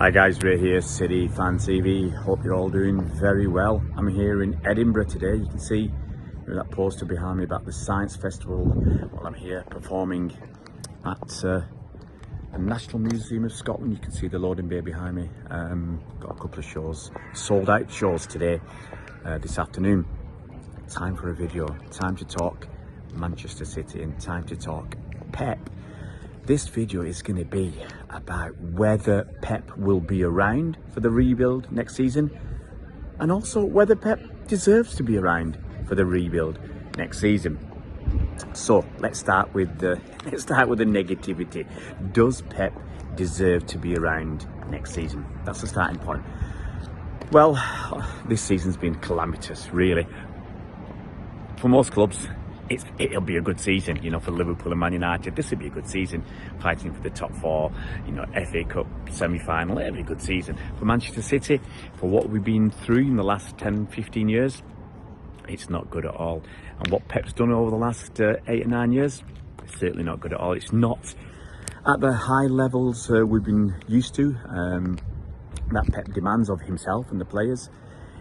Hi guys, Ray here, City Fan TV. Hope you're all doing very well. I'm here in Edinburgh today. You can see that poster behind me about the Science Festival. Well, I'm here performing at the National Museum of Scotland. You can see the loading bay behind me. Got a couple of shows, sold out shows today, this afternoon. Time for a video, time to talk Manchester City and time to talk Pep. This video is going to be about whether Pep will be around for the rebuild next season, and also whether Pep deserves to be around for the rebuild next season. So let's start with the negativity. Does Pep deserve to be around next season? That's the starting point. Well, this season's been calamitous, really. For most clubs, it'll be a good season, you know. For Liverpool and Man United, this will be a good season, fighting for the top four, you know, FA Cup semi-final. It'll be a good season. For Manchester City, for what we've been through in the last 10-15 years, it's not good at all. And what Pep's done over the last 8 or 9 years, it's certainly not good at all. It's not at the high levels we've been used to, that Pep demands of himself and the players.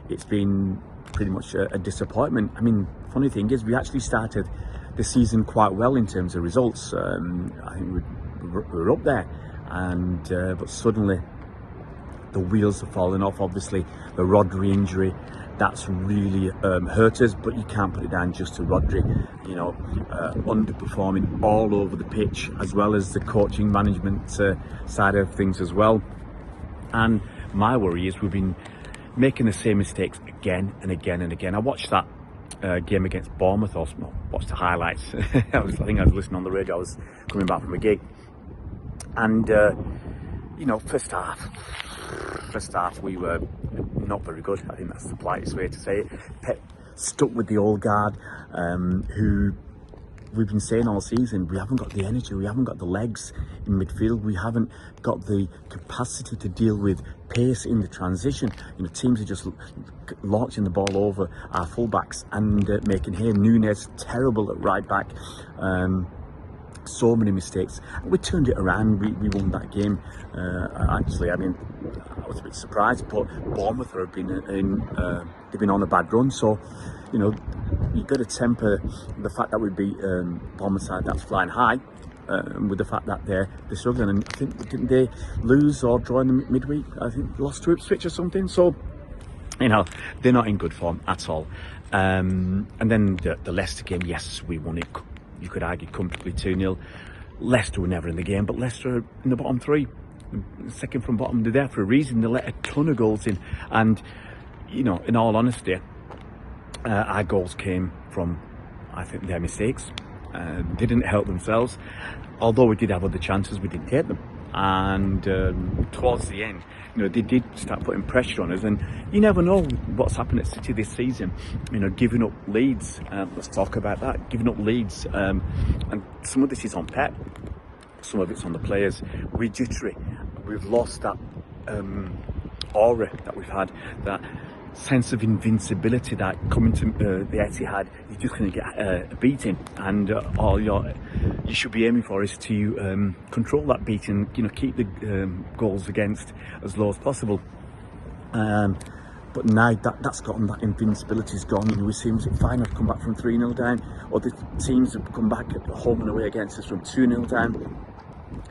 It's been pretty much a disappointment. I mean, funny thing is, we actually started the season quite well in terms of results. I think we were up there, and but suddenly the wheels have fallen off. Obviously, the Rodri injury, that's really hurt us, but you can't put it down just to Rodri. You know, underperforming all over the pitch, as well as the coaching management side of things as well. And my worry is we've been making the same mistakes again and again and again. I watched that game against Bournemouth, or watched the highlights. I think I was listening on the radio. I was coming back from a gig, and you know, first half we were not very good. I think that's the politest way to say it. Pep stuck with the old guard, who we've been saying all season, we haven't got the energy, we haven't got the legs in midfield, we haven't got the capacity to deal with pace in the transition. You know, teams are just launching the ball over our fullbacks and making hay. Nunes terrible at right back. So many mistakes. We turned it around. We won that game. Actually, I mean, I was a bit surprised, but Bournemouth have been they've been on a bad run. So, you know, you've got to temper the fact that we beat Bournemouth side that's flying high with the fact that they're struggling. And I think, didn't they lose or draw in the midweek? I think lost to Ipswich or something. So, you know, they're not in good form at all. And then the Leicester game, yes, we won it. You could argue comfortably 2-0. Leicester were never in the game, but Leicester are in the bottom three, second from bottom. They're there for a reason. They let a ton of goals in, and you know, in all honesty, our goals came from, I think, their mistakes. They didn't help themselves. Although we did have other chances, we didn't take them. And towards the end, you know, they did start putting pressure on us, and you never know what's happened at City this season. You know, giving up leads. Let's talk about that. Giving up leads, and some of this is on Pep. Some of it's on the players. We're jittery. We've lost that aura that we've had, that sense of invincibility that coming to the Etihad, you're just going to get a beating, and all you should be aiming for is to control that beating. You know, keep the goals against as low as possible. But now that's gone. That invincibility's gone. You know, we seem fine. Have come back from 3-0 down, or the teams have come back at home and away against us from 2-0 down.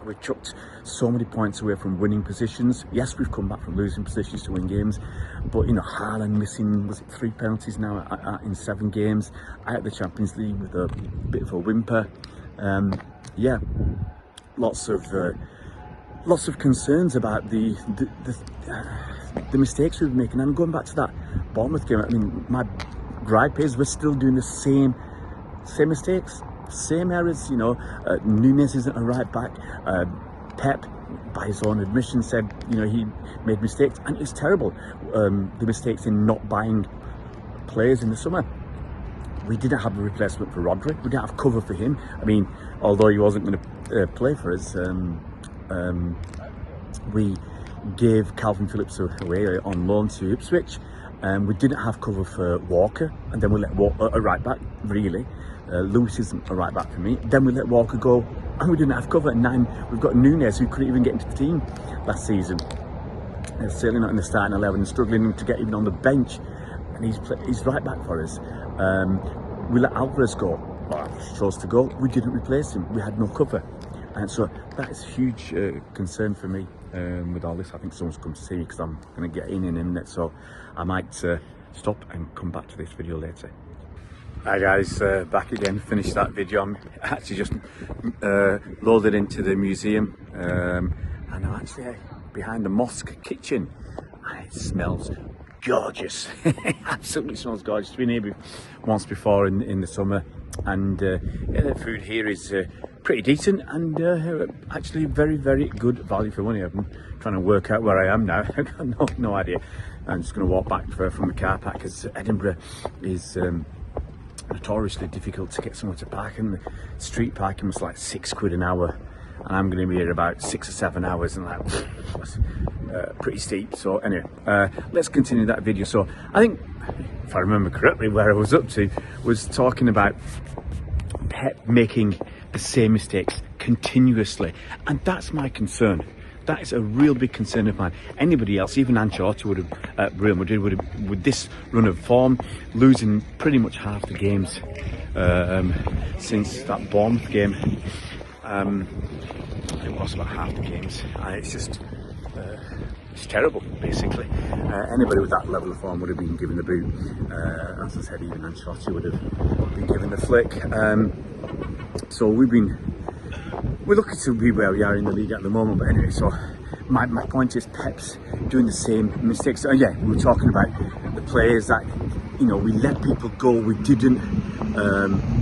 We've chucked so many points away from winning positions. Yes, we've come back from losing positions to win games, but you know, Haaland missing, was it 3 penalties now in 7 games, out of the Champions League with a bit of a whimper. Yeah, lots of concerns about the mistakes we've been making. And going back to that Bournemouth game, I mean, my gripe is we're still doing the same mistakes. Same errors, you know. Nunes isn't a right back. Pep, by his own admission, said, you know, he made mistakes, and it's terrible. The mistakes in not buying players in the summer. We didn't have a replacement for Rodri. We didn't have cover for him. I mean, although he wasn't going to play for us, we gave Calvin Phillips away on loan to Ipswich. We didn't have cover for Walker, and then we let a right back, really. Lewis isn't a right back for me. Then we let Walker go, and we didn't have cover. And we've got Nunes, who couldn't even get into the team last season. certainly not in the starting 11, and struggling to get even on the bench. And he's right back for us. We let Alvarez go. Well, chose to go. We didn't replace him. We had no cover. And so that is a huge concern for me with all this. I think someone's come to see me because I'm going to get in a minute. So I might stop and come back to this video later. Hi guys, back again. Finished that video. I'm actually just loaded into the museum, and I'm actually behind the mosque kitchen, and it smells gorgeous. It absolutely smells gorgeous. Been here once before in the summer, and yeah, the food here is pretty decent and actually very good value for money. I'm trying to work out where I am now. I've got no idea. I'm just going to walk back from the car park because Edinburgh is notoriously difficult to get somewhere to park, and the street parking was like £6 an hour, and I'm going to be here about 6 or 7 hours, and that's pretty steep. So anyway, let's continue that video. So I think, if I remember correctly, where I was up to was talking about Pep making the same mistakes continuously, and that's my concern. That is a real big concern of mine. Anybody else, even Ancelotti would have, Real Madrid would have, with this run of form, losing pretty much half the games since that Bournemouth game. It was about half the games. It's just, it's terrible, basically. Anybody with that level of form would have been given the boot. As I said, even Ancelotti would have been given the flick. So we're lucky to be where we are in the league at the moment. But anyway, so my point is Pep's doing the same mistakes. Yeah, we were talking about the players that, you know, we let people go, we didn't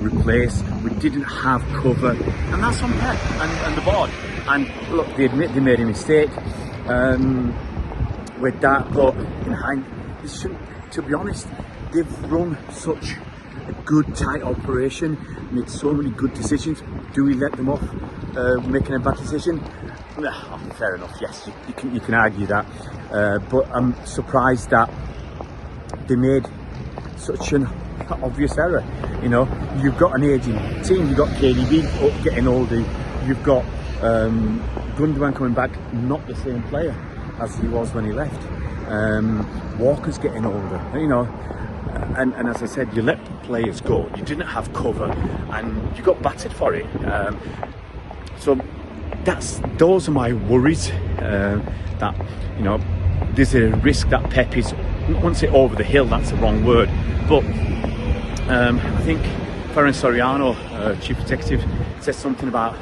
replace, we didn't have cover, and that's on Pep and the board. And look, they admit they made a mistake with that, but in hindsight, to be honest, they've run such a good, tight operation, made so many good decisions. Do we let them off making a bad decision? Oh, fair enough, yes, you can argue that, but I'm surprised that they made such an obvious error. You know, you've got an aging team, you've got KDB getting older, you've got Gundogan coming back, not the same player as he was when he left. Walker's getting older, you know, and as I said, you let players go, you didn't have cover, and you got battered for it. So those are my worries, that, you know, there's a risk that Pep is, I won't say over the hill, that's the wrong word, but I think Ferran Soriano, chief executive, said something about,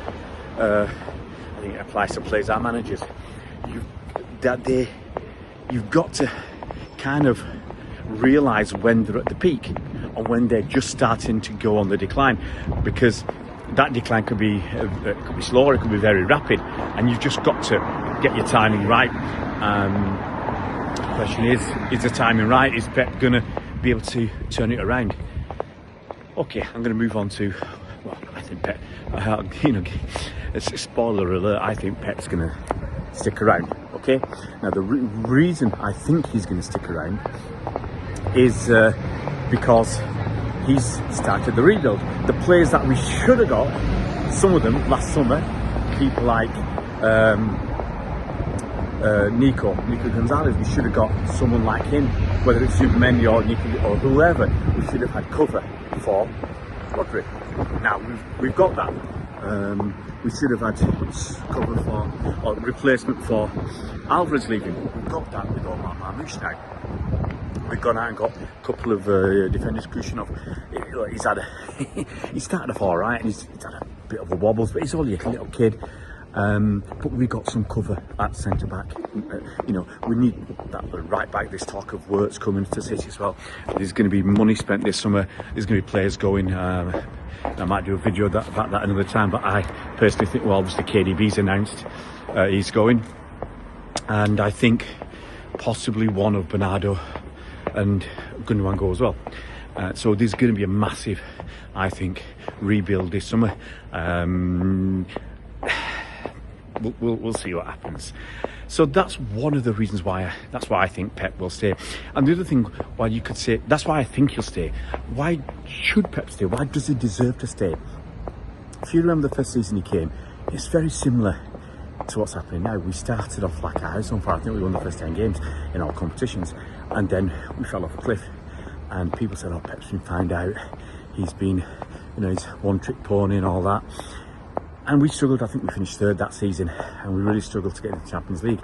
I think it applies to players and managers, you've got to kind of realise when they're at the peak and when they're just starting to go on the decline, because that decline could be slower, it could be very rapid, and you've just got to get your timing right. The question is the timing right? Is Pep going to be able to turn it around? Okay, I'm going to move on to, well, I think Pep, you know, it's a spoiler alert, I think Pep's going to stick around. Okay, now the reason I think he's going to stick around is because he's started the rebuild. The players that we should have got, some of them last summer, people like Nico Gonzalez, we should have got someone like him, whether it's Superman or Nico or whoever. We should have had cover for Rodri. Now we've got that. We should have had cover for, or replacement for Alvarez leaving. We've got that with Omar Marmoush now. We've gone out and got a couple of defenders. Kushunov, he started off all right, and he's had a bit of a wobbles, but he's only a little kid. But we got some cover at centre back. You know, we need that right back. This talk of Wirtz coming to City as well. There's going to be money spent this summer. There's going to be players going. I might do a video about that another time, but I personally think, well, obviously KDB's announced he's going, and I think possibly one of Bernardo and Gundogan go as well. So there's going to be a massive, I think, rebuild this summer. We'll see what happens. So that's one of the reasons why I think Pep will stay. And the other thing, why you could say, that's why I think he'll stay. Why should Pep stay? Why does he deserve to stay? If you remember the first season he came, it's very similar So what's happening now? We started off like a house on fire. I think we won the first 10 games in all competitions, and then we fell off a cliff. And people said, "Oh, Pep's been found out. He's been, he's one-trick pony and all that." And we struggled. I think we finished third that season, and we really struggled to get into the Champions League.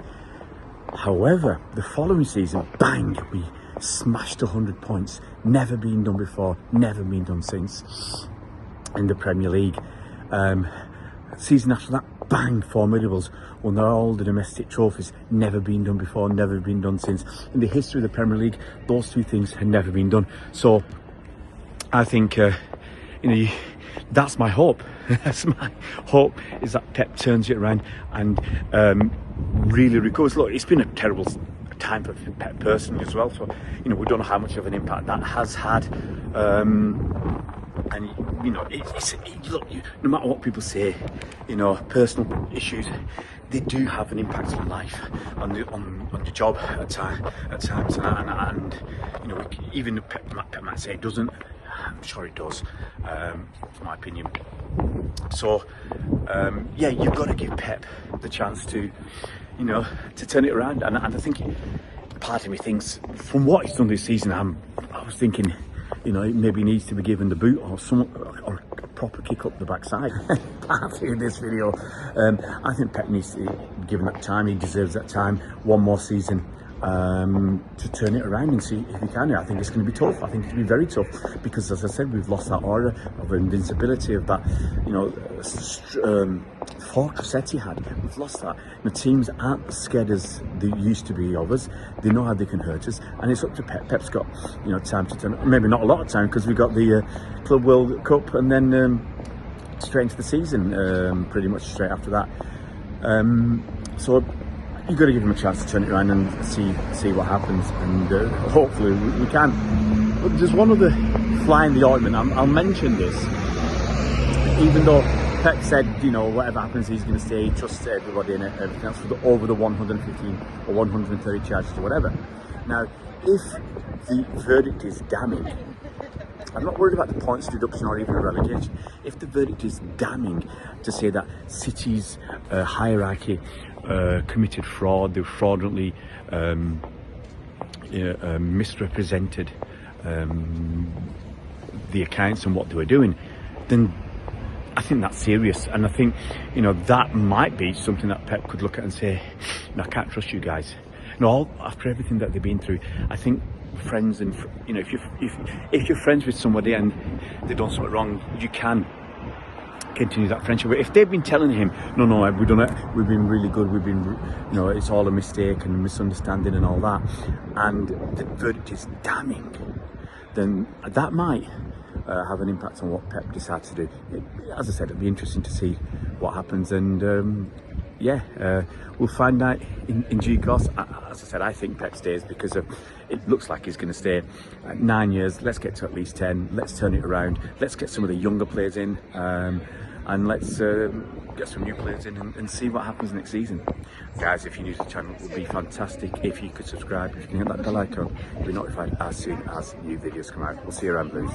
However, the following season, bang, we smashed 100 points. Never been done before, never been done since in the Premier League. Season after that, bang, Formidables won all the domestic trophies. Never been done before, never been done since. In the history of the Premier League, those two things had never been done. So I think, that's my hope. That's my hope, is that Pep turns it around and really recovers. Look, it's been a terrible time for Pep personally as well. So, we don't know how much of an impact that has had. And look, no matter what people say, personal issues, they do have an impact on life, on the job at times, and even though Pep might say it doesn't, I'm sure it does, in my opinion. So you've got to give Pep the chance to turn it around, and I think part of me thinks, from what he's done this season, I was thinking, he maybe needs to be given the boot or a proper kick up the backside. Partly in this video, I think Pep needs to be given that time. He deserves that time, one more season, to turn it around and see if he can. I think it's going to be tough. I think it's going to be very tough because, as I said, we've lost that aura of invincibility, of that, fortress Etihad. We've lost that. Teams aren't as scared as they used to be of us. They know how they can hurt us, and it's up to Pep. Pep's got time to turn. Maybe not a lot of time, because we've got the Club World Cup, and then straight into the season, pretty much straight after that. So you've got to give him a chance to turn it around and see what happens, and hopefully we can. But there's one other fly in the ointment. I'll mention this, even though Pep said, whatever happens, he's going to stay, he trusts everybody and everything else over the 115 or 130 charges or whatever. Now, if the verdict is damning, I'm not worried about the points deduction or even a relegation. If the verdict is damning to say that City's hierarchy committed fraud, they fraudulently misrepresented the accounts and what they were doing, then I think that's serious, and I think that might be something that Pep could look at and say, "No, I can't trust you guys." After everything that they've been through, I think friends and if you're friends with somebody and they've done something wrong, you can continue that friendship. But if they've been telling him, "No, we've done it. We've been really good. We've been, it's all a mistake and a misunderstanding and all that," and the verdict is damning, then that might have an impact on what Pep decides to do. As I said, it'll be interesting to see what happens, and we'll find out in due course. As I said, I think Pep stays because it looks like he's going to stay 9 years. Let's get to at least 10. Let's turn it around. Let's get some of the younger players in, and let's get some new players in and see what happens next season. Guys, if you're new to the channel, it would be fantastic if you could subscribe. If you can hit that bell icon, you'll be notified as soon as new videos come out. We'll see you around, please.